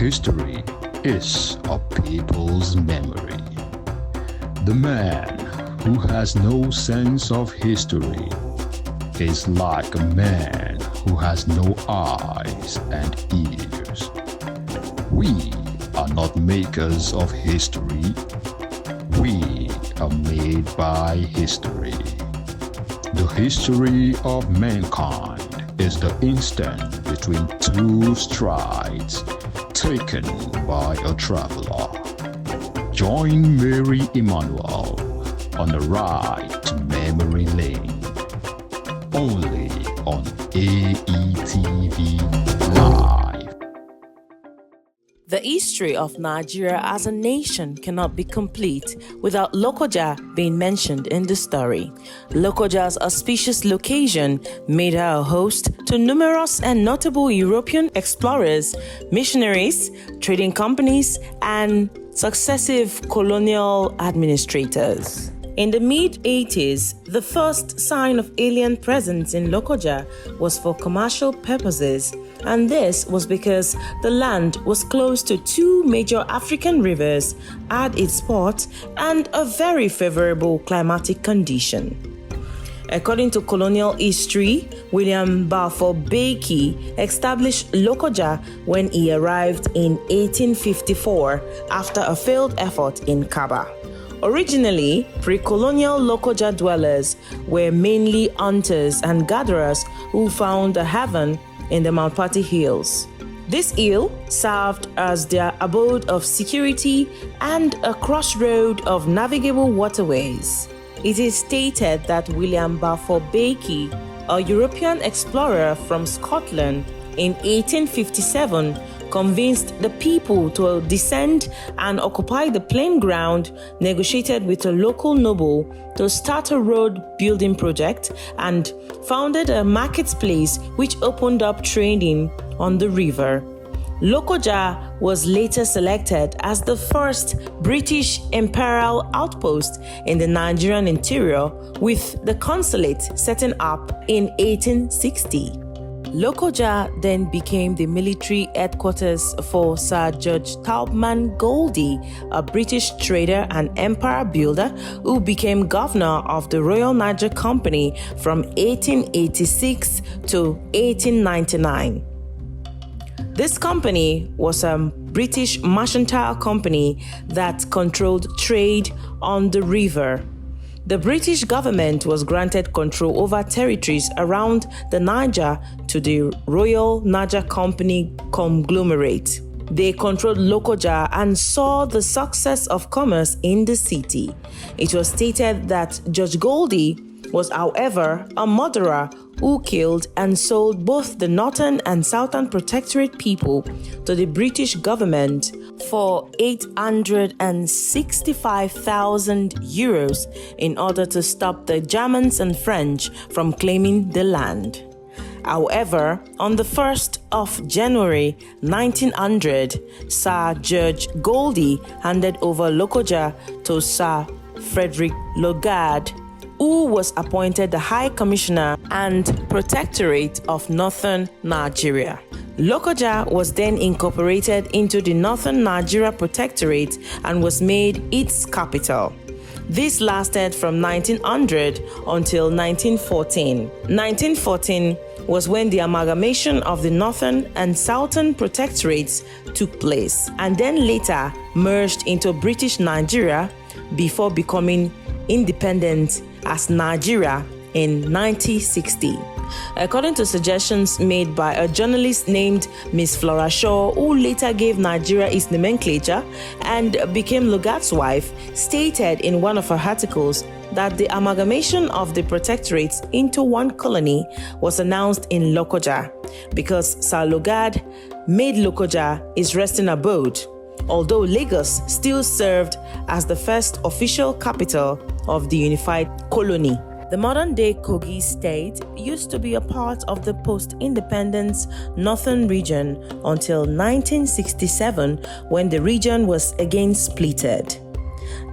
History is a people's memory. The man who has no sense of history is like a man who has no eyes and ears. We are not makers of history. We are made by history. The history of mankind is the instant between two strides taken by a traveler. Join Mary Emmanuel on a ride to memory lane. Only on AETV Live. The history of Nigeria as a nation cannot be complete without Lokoja being mentioned in the story. Lokoja's auspicious location made her a host to numerous and notable European explorers, missionaries, trading companies, and successive colonial administrators. In the mid-80s, the first sign of alien presence in Lokoja was for commercial purposes, and this was because the land was close to two major African rivers, had its port, and a very favorable climatic condition. According to colonial history, William Balfour Beatty established Lokoja when he arrived in 1854 after a failed effort in Kaba. Originally, pre-colonial Lokoja dwellers were mainly hunters and gatherers who found a haven in the Malpati Hills. This hill served as their abode of security and a crossroad of navigable waterways. It is stated that William Balfour Beatty, a European explorer from Scotland, in 1857 convinced the people to descend and occupy the plain ground, negotiated with a local noble to start a road building project, and founded a marketplace which opened up trading on the river. Lokoja was later selected as the first British imperial outpost in the Nigerian interior, with the consulate setting up in 1860. Lokoja then became the military headquarters for Sir George Taubman Goldie, a British trader and empire builder who became governor of the Royal Niger Company from 1886 to 1899. This company was a British mercantile company that controlled trade on the river. The British government was granted control over territories around the Niger to the Royal Niger Company conglomerate. They controlled Lokoja and saw the success of commerce in the city. It was stated that George Goldie was, however, a murderer who killed and sold both the northern and southern protectorate people to the British government for 865,000 euros in order to stop the Germans and French from claiming the land. However, on the 1st of January 1900, Sir George Goldie handed over Lokoja to Sir Frederick Logard, who was appointed the High Commissioner and Protectorate of Northern Nigeria. Lokoja was then incorporated into the Northern Nigeria Protectorate and was made its capital. This lasted from 1900 until 1914. 1914 was when the amalgamation of the Northern and Southern Protectorates took place, and then later merged into British Nigeria before becoming independent as Nigeria in 1960. According to suggestions made by a journalist named Miss Flora Shaw, who later gave Nigeria its nomenclature and became Logard's wife, stated in one of her articles that the amalgamation of the protectorates into one colony was announced in Lokoja because Sir Logard made Lokoja his resting abode, although Lagos still served as the first official capital of the unified colony. The modern-day Kogi state used to be a part of the post-independence northern region until 1967, when the region was again splitted.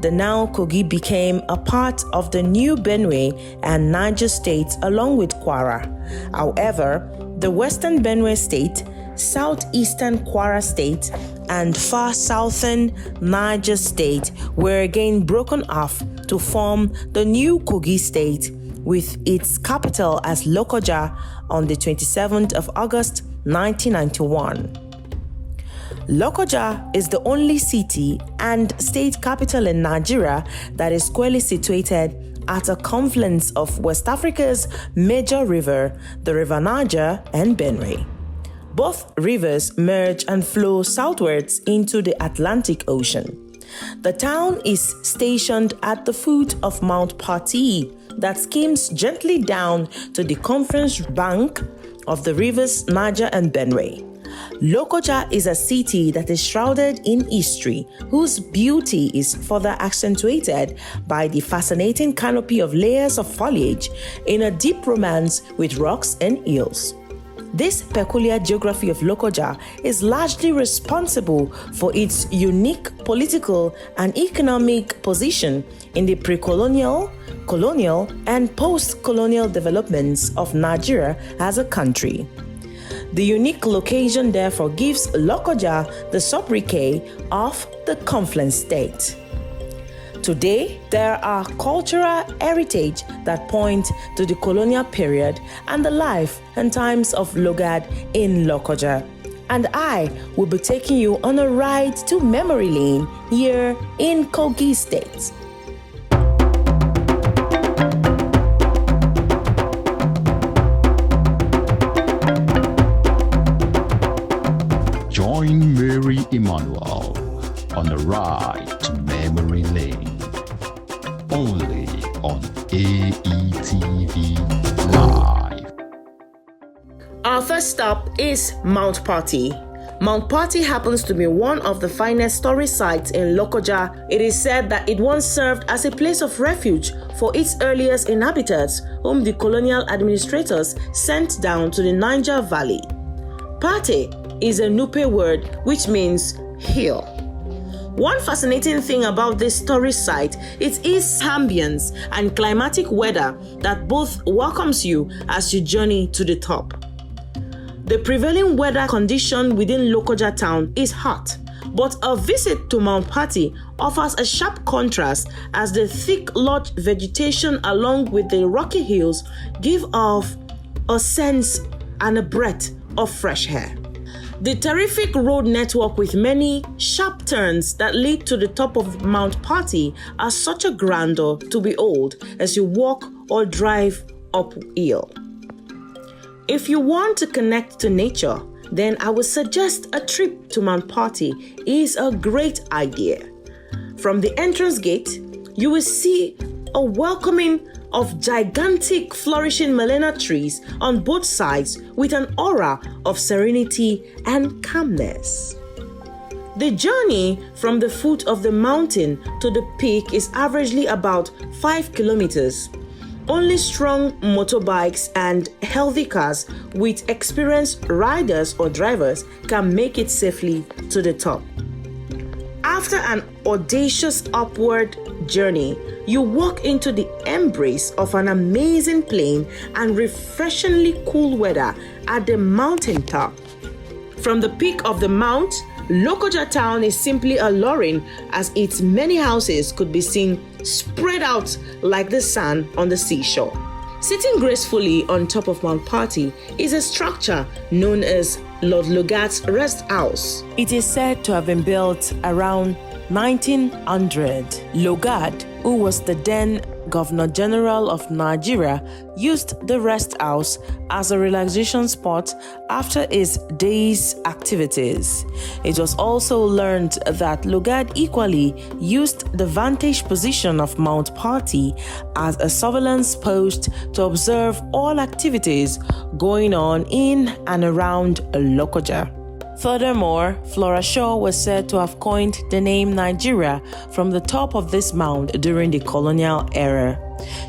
The now Kogi became a part of the new Benue and Niger states along with Kwara. However, the western Benue state, southeastern Kwara state, and far southern Niger State were again broken off to form the new Kogi State, with its capital as Lokoja on the 27th of August 1991. Lokoja is the only city and state capital in Nigeria that is squarely situated at a confluence of West Africa's major river, the River Niger and Benue. Both rivers merge and flow southwards into the Atlantic Ocean. The town is stationed at the foot of Mount Pati that skims gently down to the confluence bank of the rivers Niger and Benue. Lokoja is a city that is shrouded in history, whose beauty is further accentuated by the fascinating canopy of layers of foliage in a deep romance with rocks and hills. This peculiar geography of Lokoja is largely responsible for its unique political and economic position in the pre-colonial, colonial, and post-colonial developments of Nigeria as a country. The unique location therefore gives Lokoja the sobriquet of the Confluence State. Today, there are cultural heritage that point to the colonial period and the life and times of Logad in Lokoja. And I will be taking you on a ride to memory lane here in Kogi State. Join Mary Emmanuel on a ride to memory lane. Only on AETV Live. Our first stop is Mount Pati. Mount Pati happens to be one of the finest tourist sites in Lokoja. It is said that it once served as a place of refuge for its earliest inhabitants, whom the colonial administrators sent down to the Niger Valley. Pati is a Nupe word which means hill. One fascinating thing about this tourist site is its ambience and climatic weather that both welcomes you as you journey to the top. The prevailing weather condition within Lokoja town is hot, but a visit to Mount Pati offers a sharp contrast as the thick lush vegetation along with the rocky hills give off a sense and a breath of fresh air. The terrific road network with many sharp turns that lead to the top of Mount Pati are such a grandeur to behold as you walk or drive uphill. If you want to connect to nature, then I would suggest a trip to Mount Pati is a great idea. From the entrance gate, you will see a welcoming of gigantic flourishing melena trees on both sides with an aura of serenity and calmness. The journey from the foot of the mountain to the peak is averagely about 5 kilometers. Only strong motorbikes and healthy cars with experienced riders or drivers can make it safely to the top. After an audacious upward journey, you walk into the embrace of an amazing plain and refreshingly cool weather at the mountaintop. From the peak of the mount, Lokoja town is simply alluring as its many houses could be seen spread out like the sand on the seashore. Sitting gracefully on top of Mount Pati is a structure known as Lord Logat's Rest House. It is said to have been built around 1900. Logat, who was the then Governor General of Nigeria, used the rest house as a relaxation spot after his day's activities. It was also learned that Logat equally used the vantage position of Mount Pati as a surveillance post to observe all activities going on in and around Lokoja. Furthermore, Flora Shaw was said to have coined the name Nigeria from the top of this mound during the colonial era.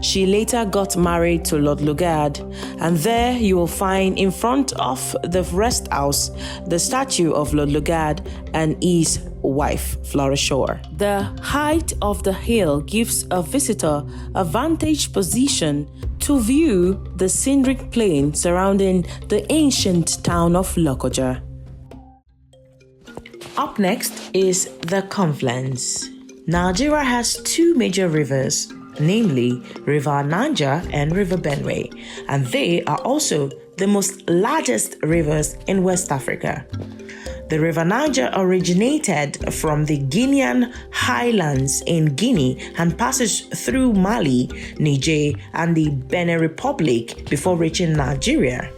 She later got married to Lord Lugard, and there you will find in front of the rest house the statue of Lord Lugard and his wife, Flora Shaw. The height of the hill gives a visitor a vantage position to view the scenic plain surrounding the ancient town of Lokoja. Up next is the confluence. Nigeria has two major rivers, namely River Niger and River Benue, and they are also the most largest rivers in West Africa. The River Niger originated from the Guinean highlands in Guinea and passes through Mali, Niger, and the Benin Republic before reaching Nigeria.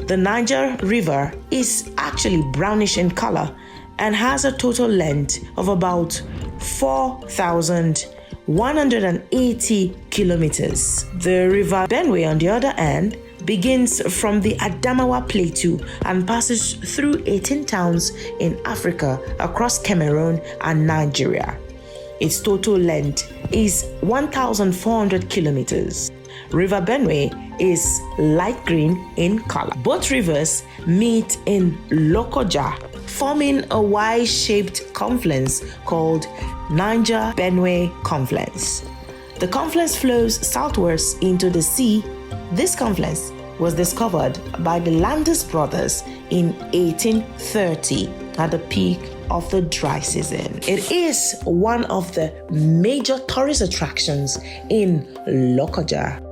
The Niger River is actually brownish in color and has a total length of about 4,180 kilometers. The River Benue, on the other hand, begins from the Adamawa Plateau and passes through 18 towns in Africa across Cameroon and Nigeria. Its total length is 1,400 kilometers. River Benue is light green in color. Both rivers meet in Lokoja, forming a Y-shaped confluence called Niger-Benue Confluence. The confluence flows southwards into the sea. This confluence was discovered by the Landis brothers in 1830 at the peak of the dry season. It is one of the major tourist attractions in Lokoja.